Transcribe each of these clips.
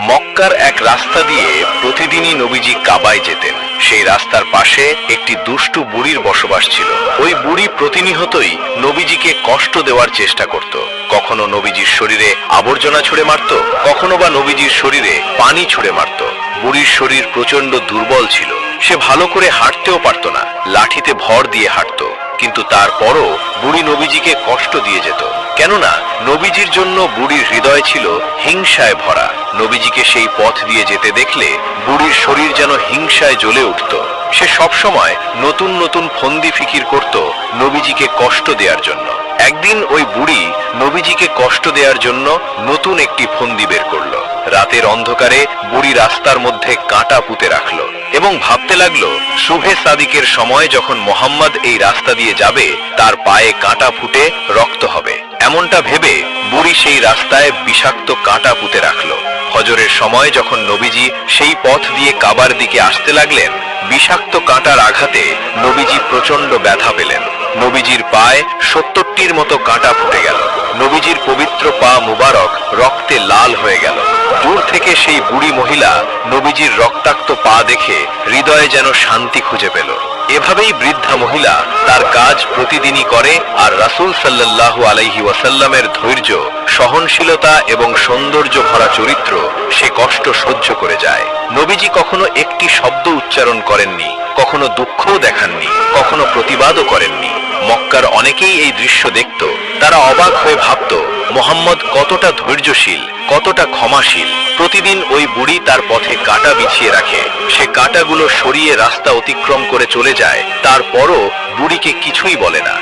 মক্কার এক রাস্তা দিয়ে প্রতিদিনই নবীজি কাবায় যেতেন। সেই রাস্তার পাশে একটি দুষ্টু বুড়ির বসবাস ছিল। ওই বুড়ি প্রতিনিয়তই নবীজিকে কষ্ট দেওয়ার চেষ্টা করত। কখনো নবীজির শরীরে আবর্জনা ছুঁড়ে মারত, কখনো বা নবীজির শরীরে পানি ছুঁড়ে মারত। বুড়ির শরীর প্রচন্ড দুর্বল ছিল, সে ভালো করে হাঁটতেও পারত না, লাঠিতে ভর দিয়ে হাঁটত। কিন্তু তারপরও বুড়ি নবীজিকে কষ্ট দিয়ে যেত, কেননা নবীজির জন্য বুড়ির হৃদয় ছিল হিংসায় ভরা। নবীজিকে সেই পথ দিয়ে যেতে দেখলে বুড়ির শরীর যেন হিংসায় জ্বলে উঠত। সে সবসময় নতুন নতুন ফন্দি ফিকির করত নবীজিকে কষ্ট দেওয়ার জন্য। একদিন ওই বুড়ি নবীজিকে কষ্ট দেওয়ার জন্য নতুন একটি ফন্দি বের করলো। রাতের অন্ধকারে বুড়ি রাস্তার মধ্যে কাঁটা পুঁতে রাখলো এবং ভাবতে লাগলো শুভে সাদিকের সময় যখন মোহাম্মদ এই রাস্তা দিয়ে যাবে তার পায়ে কাঁটা ফুটে রক্ত হবে। এমনটা ভেবে বুড়ি সেই রাস্তায় বিষাক্ত কাঁটা পুঁতে রাখলো। ফজরের সময় যখন নবীজি সেই পথ দিয়ে কাবার দিকে আসতে লাগলেন, বিষাক্ত কাঁটার আঘাতে নবীজি প্রচন্ড ব্যথা পেলেন। নবীজির পায়ে 70টির মতো কাঁটা ফুটে গেল। নবীজির পবিত্র পা মুবারক রক্তে লাল হয়ে গেল। দূর থেকে সেই বুড়ি মহিলা নবীজির রক্তাক্ত পা দেখে হৃদয়ে যেন শান্তি খুঁজে পেল। এভাবেই বৃদ্ধা মহিলা তার কাজ প্রতিদিনই করে, আর রাসূল সাল্লাল্লাহু আলাইহি ওয়াসাল্লামের ধৈর্য, সহনশীলতা এবং সৌন্দর্য ভরা চরিত্র সে কষ্ট সহ্য করে যায়। নবীজি কখনো একটি শব্দ উচ্চারণ করেননি, কখনো দুঃখও দেখাননি, কখনো প্রতিবাদও করেননি। মক্কার অনেকেই এই দৃশ্য দেখত, তারা অবাক হয়ে ভাবত মুহাম্মদ কতটা ধৈর্যশীল, কতটা ক্ষমাশীল। প্রতিদিন ওই বুড়ি তার পথে কাঁটা বিছিয়ে রাখে, সে কাঁটাগুলো সরিয়ে রাস্তা অতিক্রম করে চলে যায়, তারপরও বুড়িকে কিছুই বলে না।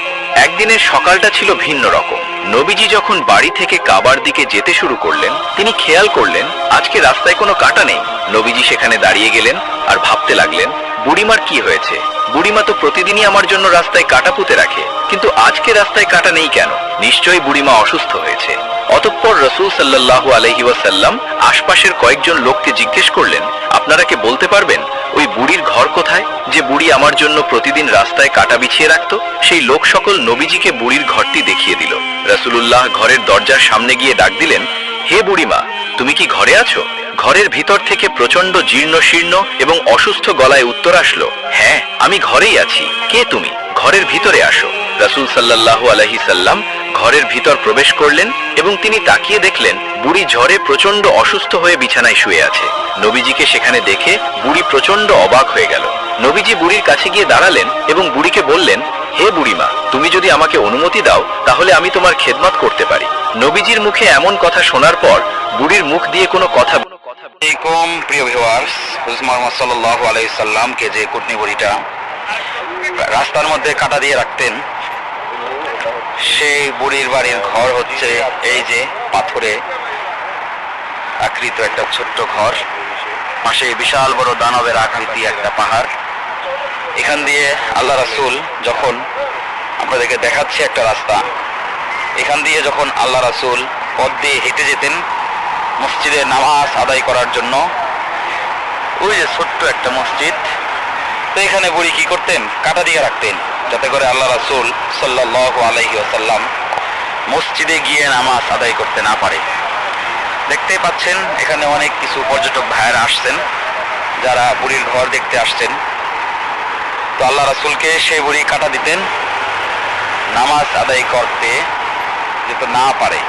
একদিনের সকালটা ছিল ভিন্ন রকম। নবীজি যখন বাড়ি থেকে কাবার দিকে যেতে শুরু করলেন, তিনি খেয়াল করলেন আজকে রাস্তায় কোনো কাঁটা নেই। নবীজি সেখানে দাঁড়িয়ে গেলেন আর ভাবতে লাগলেন, বুড়িমার কি হয়েছে? বুড়িমা তো প্রতিদিনই আমার জন্য রাস্তায় কাঁটা পুঁতে রাখে, কিন্তু আজকে রাস্তায় কাঁটা নেই কেন? নিশ্চয়ই বুড়িমা অসুস্থ হয়েছে। অতঃপর রাসূল সাল্লাল্লাহু আলাইহি ওয়াসাল্লাম আশপাশের কয়েকজন লোককে জিজ্ঞেস করলেন, আপনারা কি বলতে পারবেন ওই বুড়ির ঘর কোথায়, যে বুড়ি আমার জন্য প্রতিদিন রাস্তায় কাঁটা বিছিয়ে রাখত? সেই লোক সকল নবীজিকে বুড়ির ঘরটি দেখিয়ে দিল। রাসূলুল্লাহ ঘরের দরজার সামনে গিয়ে ডাক দিলেন, হে বুড়িমা, তুমি কি ঘরে আছো? ঘরের ভিতর থেকে প্রচন্ড জীর্ণ শীর্ণ এবং অসুস্থ গলায় উত্তর আসলো, হ্যাঁ, আমি ঘরেই আছি। কে তুমি? ঘরের ভিতরে আসো। রাসূল সাল্লাল্লাহু আলাইহি সাল্লাম ঘরের ভিতর প্রবেশ করলেন এবং তিনি তাকিয়ে দেখলেন বুড়ি জ্বরে প্রচন্ড অসুস্থ হয়ে বিছানায় শুয়ে আছে। নবীজিকে সেখানে দেখে বুড়ি প্রচন্ড অবাক হয়ে গেল। নবীজি বুড়ির কাছে গিয়ে দাঁড়ালেন এবং বুড়িকে বললেন, হে বুড়িমা, তুমি যদি আমাকে অনুমতি দাও তাহলে আমি তোমার খেদমত করতে পারি। নবীজির মুখে এমন কথা শোনার পর বুড়ির মুখ দিয়ে কোনো কথা প্রিয় ভিউয়ার্স, হুজুর মুহাম্মদ সাল্লাল্লাহু আলাইহি সাল্লামকে যে কুটনি বুড়িটা রাস্তার মধ্যে কাঁটা দিয়ে রাখতেন, সেই বুড়ির বাড়ির ঘর হচ্ছে এই যে পাথরে আকৃত একটা ছোট্ট ঘর, পাশে বিশাল বড় দানবের আকৃতি একটা পাহাড়। এখান দিয়ে আল্লাহ রাসূল যখন আপনাদেরকে দেখাচ্ছে একটা রাস্তা, এখান দিয়ে যখন আল্লাহ রাসূল পথ দিয়ে হেঁটে যেতেন মসজিদে নামাজ আদায় করার জন্য, ওই যে ছোট্ট একটা মসজিদ, তো এখানে বুড়ি কি করতেন? কাঁটা দিয়ে রাখতেন, যাতে করে আল্লাহ রাসূল সাল্লাল্লাহু আলাইহি ওয়াসাল্লাম মসজিদে গিয়ে নামাজ আদায় করতে না পারে। দেখতেই পাচ্ছেন এখানে অনেক কিছু পর্যটক ভাইয়েরা আসছেন, যারা বুড়ির ঘর দেখতে আসছেন। তো আল্লাহ রাসূলকে সেই বুড়ি কাঁটা দিতেন, নামাজ আদায় করতে যেতে না পারে।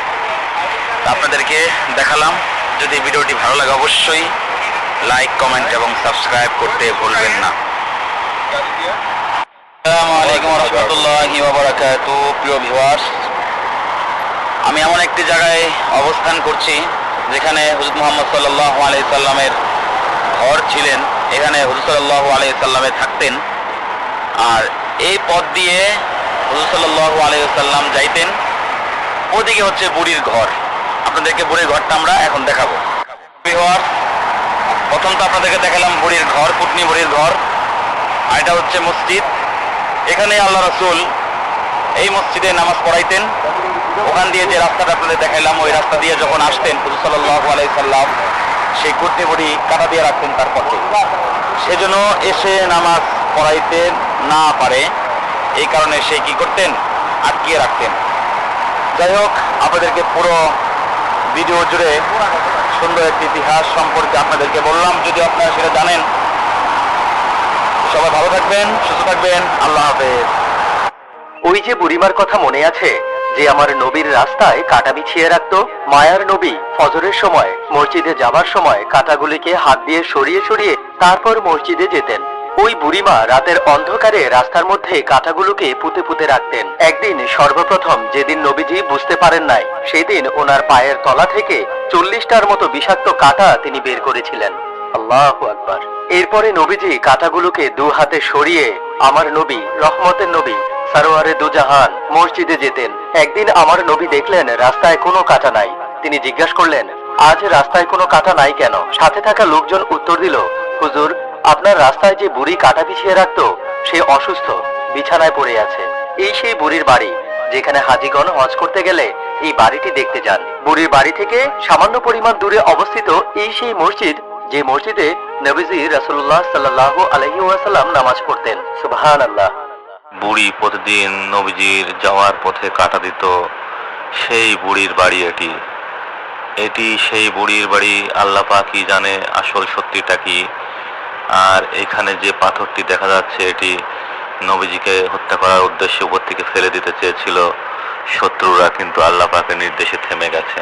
আপনাদেরকে দেখালাম। যদি ভিডিওটি ভালো লাগে অবশ্যই লাইক, কমেন্ট এবং সাবস্ক্রাইব করতে ভুলবেন না। আসসালামু আলাইকুম ওয়া রাহমাতুল্লাহি ওয়া বারাকাতুহু। প্রিয় ভিউয়ার্স, আমি এমন একটি জায়গায় অবস্থান করছি যেখানে হুজুর মুহাম্মদ সাল্লাল্লাহু আলাইহি সাল্লামের ঘর ছিলেন। এখানে হুজুর সাল্লাল্লাহু আলাইহি সাল্লামে থাকতেন, আর এই পথ দিয়ে হুজুর সাল্লাল্লাহু আলাইহি সাল্লাম যাইতেন। ওদিকে হচ্ছে বুড়ির ঘর। আপনাদেরকে বুড়ির ঘরটা আমরা এখন দেখাবো। ভিউয়ার্স, প্রথম তো আপনাদেরকে দেখালাম বুড়ির ঘর, কুটনি বুড়ির ঘর, আর এটা হচ্ছে মসজিদ। এখানে আল্লাহ রাসূল এই মসজিদে নামাজ পড়াইতেন। ওখান দিয়ে যে রাস্তাটা আপনাদের দেখাইলাম, ওই রাস্তা দিয়ে যখন আসতেন হুজুর সাল্লাল্লাহু আলাইহি সাল্লাম সেই কুটনি বুড়ি কাঁটা দিয়ে রাখতেন তার পথে, সেজন্য এসে নামাজ পড়াইতে না পারে, এই কারণে সে কি করতেন? আটকিয়ে রাখতেন। যাই হোক, আপনাদেরকে পুরো ভিডিও জুড়ে সুন্দর একটি ইতিহাস সম্পর্কে আপনাদেরকে বললাম। যদি আপনারা সেটা জানেন, সবাই ভালো থাকবেন, সুস্থ থাকবেন, আল্লাহ হাফেজ। ওই যে বুড়িমার কথা মনে আছে যে আমার নবীর রাস্তায় কাঁটা বিছিয়ে রাখতো? মায়ার নবী ফজরের সময় মসজিদে যাবার সময় কাঁটাগুলিকে হাত দিয়ে সরিয়ে সরিয়ে তারপর মসজিদে যেতেন। ওই বুড়িমা রাতের অন্ধকারে রাস্তার মধ্যে কাঁটাগুলোকে পুঁতে পুঁতে রাখতেন। একদিন সর্বপ্রথম যেদিন নবীজি বুঝতে পারেন নাই, সেদিন ওনার পায়ের তলা থেকে 40টার মতো বিষাক্ত কাঁটা তিনি বের করেছিলেন। আল্লাহু আকবার। এরপরে নবীজি কাঁটাগুলোকে দু হাতে সরিয়ে আমার নবী, রহমতের নবী, সারোয়ারে দুজাহান মসজিদে যেতেন। একদিন আমার নবী দেখলেন রাস্তায় কোনো কাঁটা নাই। তিনি জিজ্ঞাসা করলেন, আজ রাস্তায় কোনো কাঁটা নাই কেন? সাথে থাকা লোকজন উত্তর দিল, হুজুর, আপনার রাস্তায় যে বুড়ি কাঁটা বিছিয়ে রাখতো সে অসুস্থ, বিছানায় পড়ে আছে। এই সেই বুড়ির বাড়ি যেখানে হাজিগণ হজ করতে গেলে এই বাড়িটি দেখতে যান। বুড়ির বাড়ি থেকে সামান্য পরিমাণ দূরে অবস্থিত এই সেই মসজিদ, যে মসজিদে নবীজি রাসূলুল্লাহ সাল্লাল্লাহু আলাইহি ওয়াসাল্লাম নামাজ পড়তেন। সুবহানাল্লাহ। বুড়ি প্রতিদিন নবীজির যাওয়ার পথে কাটা দিত। সেই বুড়ির বাড়ি এটি। এটি সেই বুড়ির বাড়ি। আল্লাহ পাকই জানে আসল সত্যিটা কি। আর এখানে যে পাথরটি দেখা যাচ্ছে, এটি নবীজিকে হত্যা করার উদ্দেশ্যে উপর থেকে ফেলে দিতে চেয়েছিল শত্রুরা, কিন্তু আল্লাহ পাকের নির্দেশে থেমে গেছে।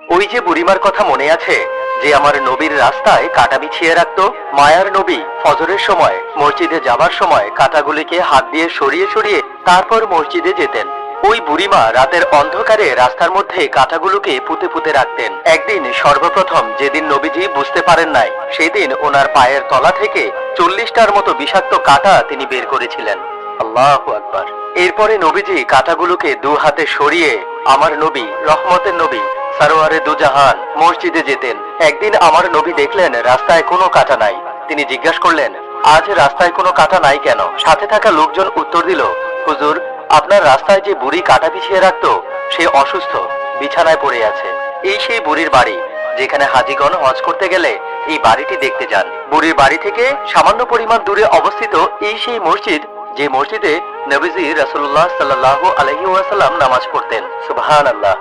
ওই যে বুড়িমার কথা মনে আছে যে আমার নবীর রাস্তায় কাঁটা বিছিয়ে রাখতো? মায়ার নবী ফজরের সময় মসজিদে যাবার সময় কাঁটাগুলিকে হাত দিয়ে সরিয়ে সরিয়ে তারপর মসজিদে যেতেন। ওই বুড়িমা রাতের অন্ধকারে রাস্তার মধ্যে কাঁটাগুলোকে পুঁতে পুঁতে রাখতেন। একদিন সর্বপ্রথম যেদিন নবীজি বুঝতে পারেন নাই, সেদিন ওনার পায়ের তলা থেকে 40টার মতো বিষাক্ত কাঁটা তিনি বের করেছিলেন। আল্লাহু আকবার। এরপরে নবীজি কাঁটাগুলোকে দু হাতে সরিয়ে আমার নবী, রহমতের নবী, সারোয়ারে দুজাহান মসজিদে যেতেন। একদিন আমার নবী দেখলেন রাস্তায় কোনো কাঁটা নাই। তিনি জিজ্ঞাসা করলেন, আজ রাস্তায় কোনো কাঁটা নাই কেন? সাথে থাকা লোকজন উত্তর দিল, হুজুর, আপনার রাস্তায় যে বুড়ি কাঁটা বিছিয়ে রাখতো সে অসুস্থ, বিছানায় পড়ে আছে। এই সেই বুড়ির বাড়ি যেখানে হাজিগণ হজ করতে গেলে এই বাড়িটি দেখতে যান। বুড়ির বাড়ি থেকে সামান্য পরিমাণ দূরে অবস্থিত এই সেই মসজিদ, যে মসজিদে নবীজি রাসূলুল্লাহ সাল্লাল্লাহু আলাইহি ওয়াসাল্লাম নামাজ পড়তেন। সুবহানাল্লাহ।